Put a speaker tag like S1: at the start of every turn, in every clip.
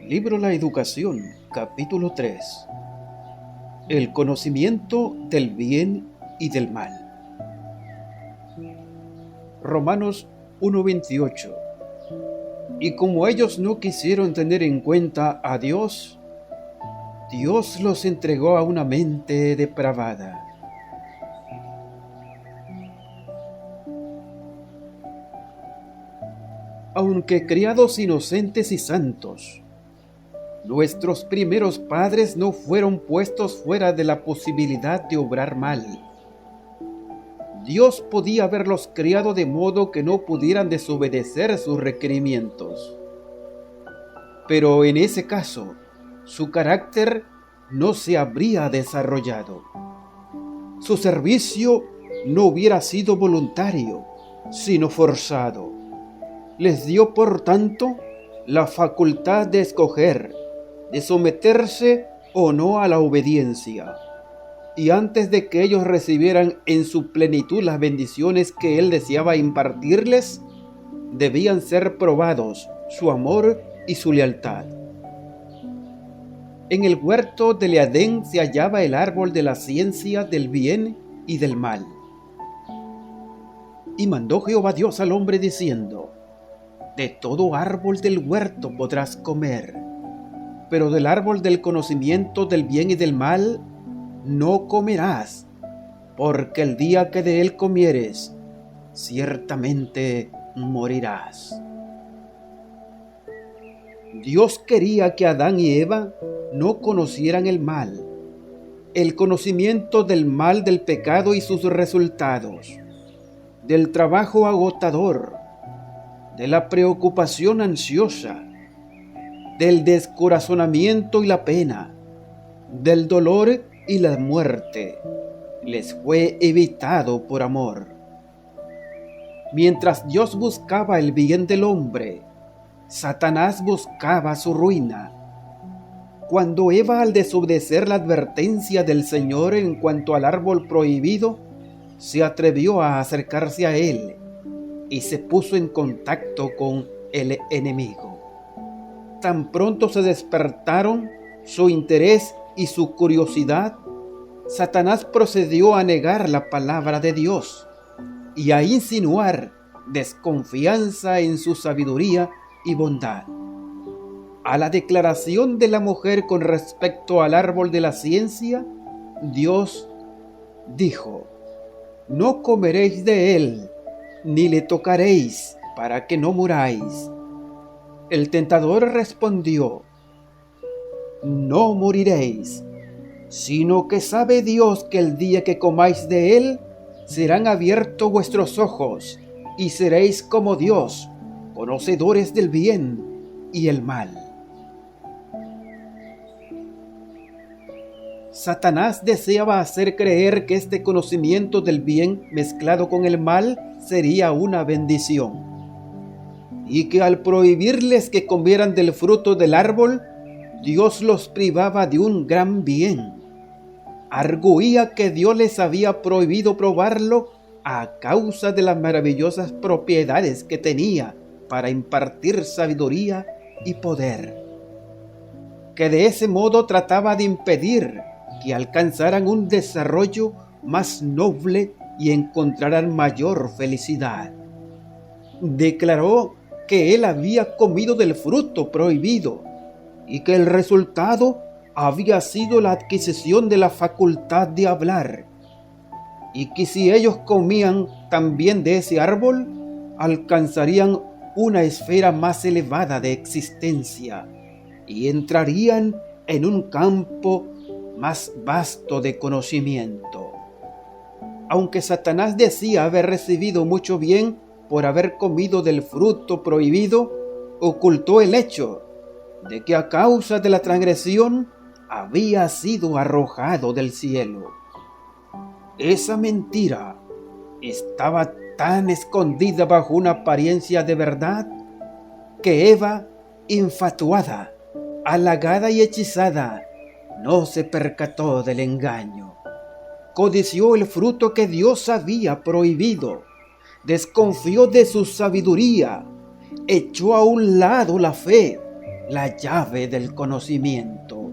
S1: Libro La Educación, capítulo 3. El conocimiento del bien y del mal. Romanos 1:28. Y como ellos no quisieron tener en cuenta a Dios, Dios los entregó a una mente depravada. Aunque criados inocentes y santos, nuestros primeros padres no fueron puestos fuera de la posibilidad de obrar mal. Dios podía haberlos criado de modo que no pudieran desobedecer sus requerimientos. Pero en ese caso, su carácter no se habría desarrollado. Su servicio no hubiera sido voluntario, sino forzado. Les dio, por tanto, la facultad de escoger, de someterse o no a la obediencia. Y antes de que ellos recibieran en su plenitud las bendiciones que Él deseaba impartirles, debían ser probados su amor y su lealtad. En el huerto del Edén se hallaba el árbol de la ciencia del bien y del mal. Y mandó Jehová Dios al hombre diciendo: de todo árbol del huerto podrás comer, pero del árbol del conocimiento del bien y del mal no comerás, porque el día que de él comieres, ciertamente morirás. Dios quería que Adán y Eva no conocieran el mal, el conocimiento del mal del pecado y sus resultados, del trabajo agotador, de la preocupación ansiosa, del descorazonamiento y la pena, del dolor y la muerte, les fue evitado por amor. Mientras Dios buscaba el bien del hombre, Satanás buscaba su ruina. Cuando Eva, al desobedecer la advertencia del Señor en cuanto al árbol prohibido, se atrevió a acercarse a él y se puso en contacto con el enemigo. Tan pronto se despertaron su interés y su curiosidad, Satanás procedió a negar la palabra de Dios y a insinuar desconfianza en su sabiduría y bondad. A la declaración de la mujer con respecto al árbol de la ciencia, Dios dijo: no comeréis de él, ni le tocaréis, para que no muráis. El tentador respondió: no moriréis, sino que sabe Dios que el día que comáis de él, serán abiertos vuestros ojos, y seréis como Dios, conocedores del bien y el mal. Satanás deseaba hacer creer que este conocimiento del bien mezclado con el mal sería una bendición, y que al prohibirles que comieran del fruto del árbol, Dios los privaba de un gran bien. Arguía que Dios les había prohibido probarlo a causa de las maravillosas propiedades que tenía para impartir sabiduría y poder, que de ese modo trataba de impedir que alcanzaran un desarrollo más noble y encontraran mayor felicidad. Declaró que él había comido del fruto prohibido y que el resultado había sido la adquisición de la facultad de hablar, y que si ellos comían también de ese árbol, alcanzarían una esfera más elevada de existencia y entrarían en un campo más vasto de conocimiento. Aunque Satanás decía haber recibido mucho bien por haber comido del fruto prohibido, ocultó el hecho de que a causa de la transgresión había sido arrojado del cielo. Esa mentira estaba tan escondida bajo una apariencia de verdad que Eva, infatuada, halagada y hechizada, no se percató del engaño. Codició el fruto que Dios había prohibido, desconfió de su sabiduría, echó a un lado la fe la llave del conocimiento.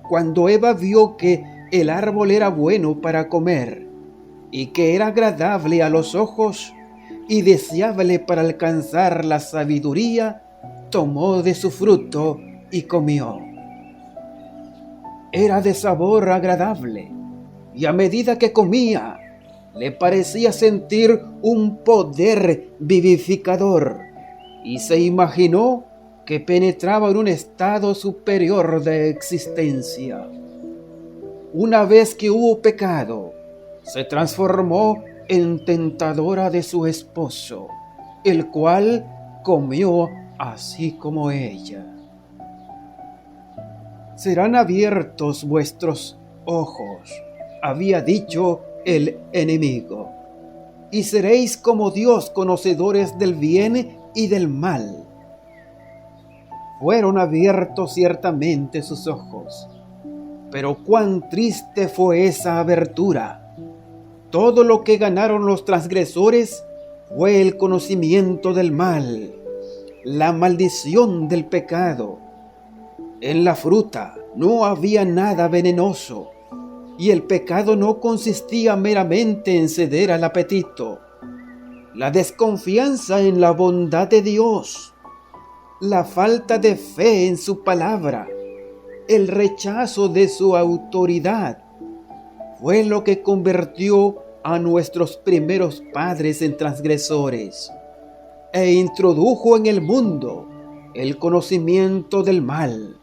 S1: Cuando Eva vio que el árbol era bueno para comer y que era agradable a los ojos y deseable para alcanzar la sabiduría, tomó de su fruto y comió. Era de sabor agradable y a medida que comía, le parecía sentir un poder vivificador y se imaginó que penetraba en un estado superior de existencia. Una vez que hubo pecado, se transformó en tentadora de su esposo, el cual comió así como ella. Serán abiertos vuestros ojos, había dicho el enemigo, y seréis como Dios, conocedores del bien y del mal. Fueron abiertos ciertamente sus ojos, pero cuán triste fue esa abertura. Todo lo que ganaron los transgresores fue el conocimiento del mal, la maldición del pecado. En la fruta no había nada venenoso, y el pecado no consistía meramente en ceder al apetito. La desconfianza en la bondad de Dios, la falta de fe en su palabra, el rechazo de su autoridad, fue lo que convirtió a nuestros primeros padres en transgresores e introdujo en el mundo el conocimiento del mal.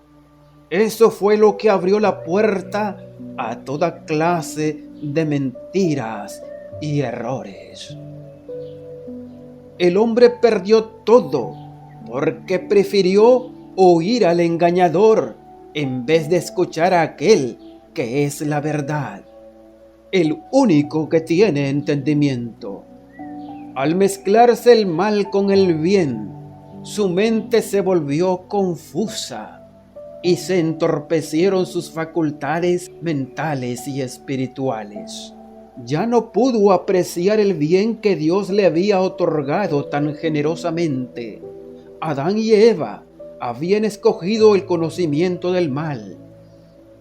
S1: Eso fue lo que abrió la puerta a toda clase de mentiras y errores. El hombre perdió todo porque prefirió oír al engañador en vez de escuchar a aquel que es la verdad, el único que tiene entendimiento. Al mezclarse el mal con el bien, su mente se volvió confusa y se entorpecieron sus facultades mentales y espirituales. Ya no pudo apreciar el bien que Dios le había otorgado tan generosamente. Adán y Eva habían escogido el conocimiento del mal,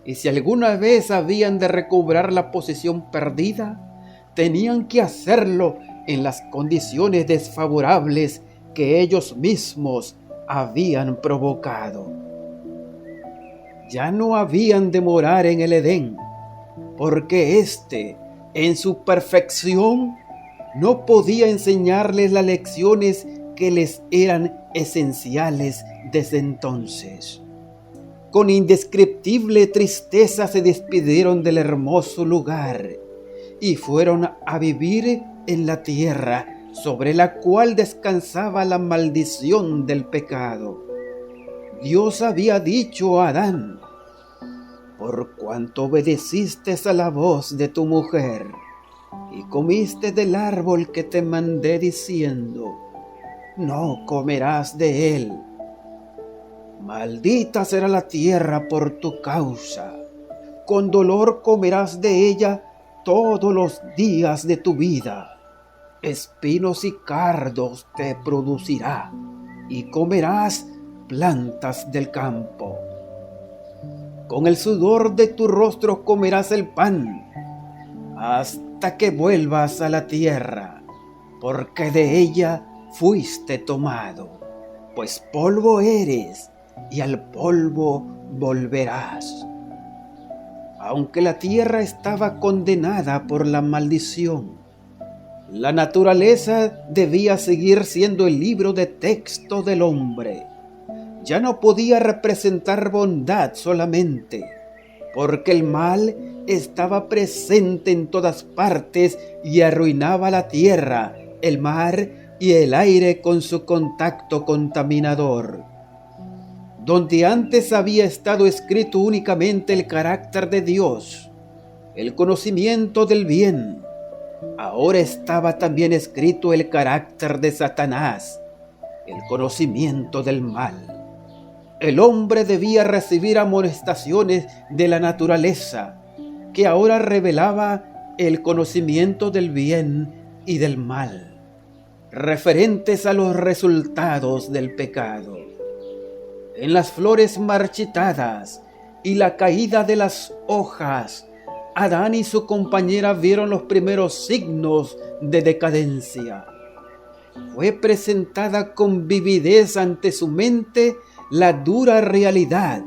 S1: y si alguna vez habían de recobrar la posición perdida, tenían que hacerlo en las condiciones desfavorables que ellos mismos habían provocado. Ya no habían de morar en el Edén, porque éste, en su perfección, no podía enseñarles las lecciones que les eran esenciales desde entonces. Con indescriptible tristeza se despidieron del hermoso lugar y fueron a vivir en la tierra sobre la cual descansaba la maldición del pecado. Dios había dicho a Adán: por cuanto obedeciste a la voz de tu mujer y comiste del árbol que te mandé diciendo, no comerás de él. Maldita será la tierra por tu causa. Con dolor comerás de ella todos los días de tu vida. Espinos y cardos te producirá, y comerás plantas del campo. Con el sudor de tu rostro comerás el pan, hasta que vuelvas a la tierra, porque de ella fuiste tomado, pues polvo eres, y al polvo volverás. Aunque la tierra estaba condenada por la maldición, la naturaleza debía seguir siendo el libro de texto del hombre. Ya no podía representar bondad solamente, porque el mal estaba presente en todas partes y arruinaba la tierra, el mar y el aire con su contacto contaminador. Donde antes había estado escrito únicamente el carácter de Dios, el conocimiento del bien, ahora estaba también escrito el carácter de Satanás, el conocimiento del mal. El hombre debía recibir amonestaciones de la naturaleza, que ahora revelaba el conocimiento del bien y del mal, referentes a los resultados del pecado. En las flores marchitadas y la caída de las hojas, Adán y su compañera vieron los primeros signos de decadencia. Fue presentada con vividez ante su mente la dura realidad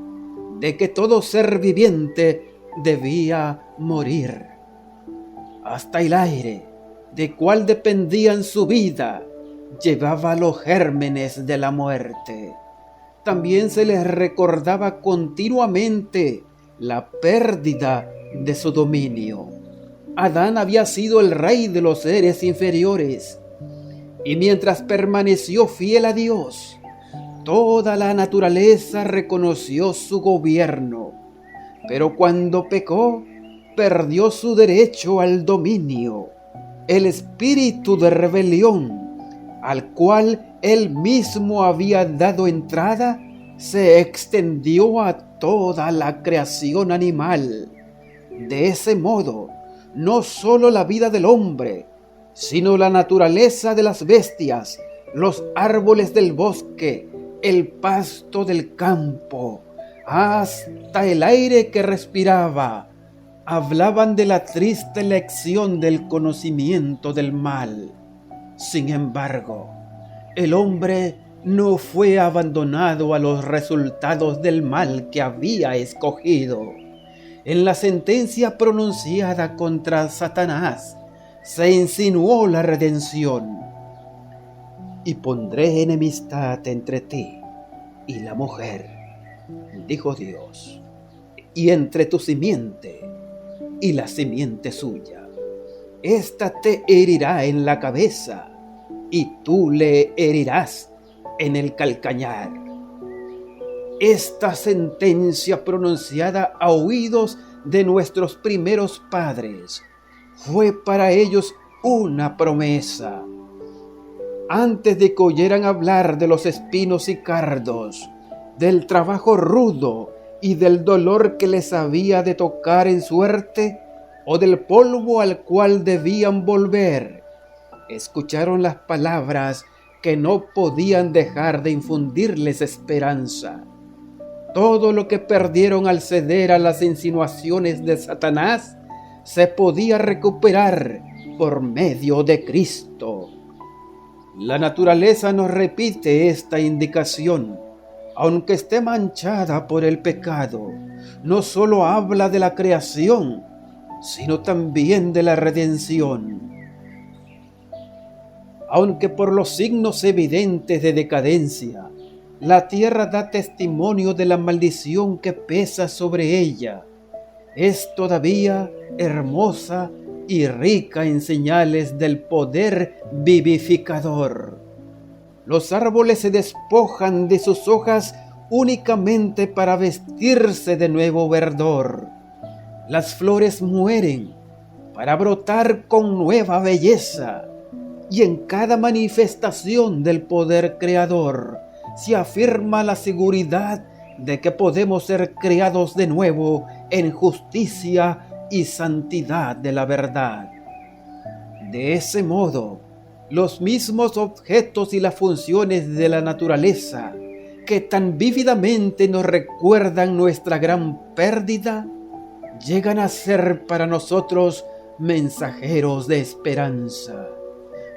S1: de que todo ser viviente debía morir. Hasta el aire, de cual dependían su vida, llevaba los gérmenes de la muerte. También se les recordaba continuamente la pérdida de su dominio. Adán había sido el rey de los seres inferiores, y mientras permaneció fiel a Dios, toda la naturaleza reconoció su gobierno. Pero cuando pecó, perdió su derecho al dominio. El espíritu de rebelión, al cual él mismo había dado entrada, se extendió a toda la creación animal. De ese modo, no solo la vida del hombre, sino la naturaleza de las bestias, los árboles del bosque, el pasto del campo, hasta el aire que respiraba, hablaban de la triste lección del conocimiento del mal. Sin embargo, el hombre no fue abandonado a los resultados del mal que había escogido. En la sentencia pronunciada contra Satanás se insinuó la redención. Y pondré enemistad entre ti y la mujer, dijo Dios, y entre tu simiente y la simiente suya. Ésta te herirá en la cabeza, y tú le herirás en el calcañar. Esta sentencia pronunciada a oídos de nuestros primeros padres fue para ellos una promesa. Antes de que oyeran hablar de los espinos y cardos, del trabajo rudo y del dolor que les había de tocar en suerte, o del polvo al cual debían volver, escucharon las palabras que no podían dejar de infundirles esperanza. Todo lo que perdieron al ceder a las insinuaciones de Satanás se podía recuperar por medio de Cristo. La naturaleza nos repite esta indicación, aunque esté manchada por el pecado. No solo habla de la creación, sino también de la redención. Aunque por los signos evidentes de decadencia, la tierra da testimonio de la maldición que pesa sobre ella, es todavía hermosa y rica en señales del poder vivificador. Los árboles se despojan de sus hojas únicamente para vestirse de nuevo verdor. Las flores mueren para brotar con nueva belleza, y en cada manifestación del poder creador se afirma la seguridad de que podemos ser creados de nuevo en justicia y santidad de la verdad. De ese modo, los mismos objetos y las funciones de la naturaleza que tan vívidamente nos recuerdan nuestra gran pérdida, llegan a ser para nosotros mensajeros de esperanza.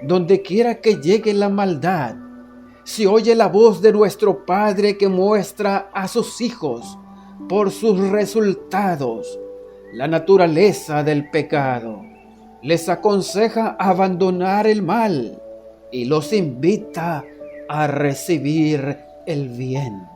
S1: Donde quiera que llegue la maldad, se oye la voz de nuestro Padre que muestra a sus hijos, por sus resultados, la naturaleza del pecado. Les aconseja abandonar el mal y los invita a recibir el bien.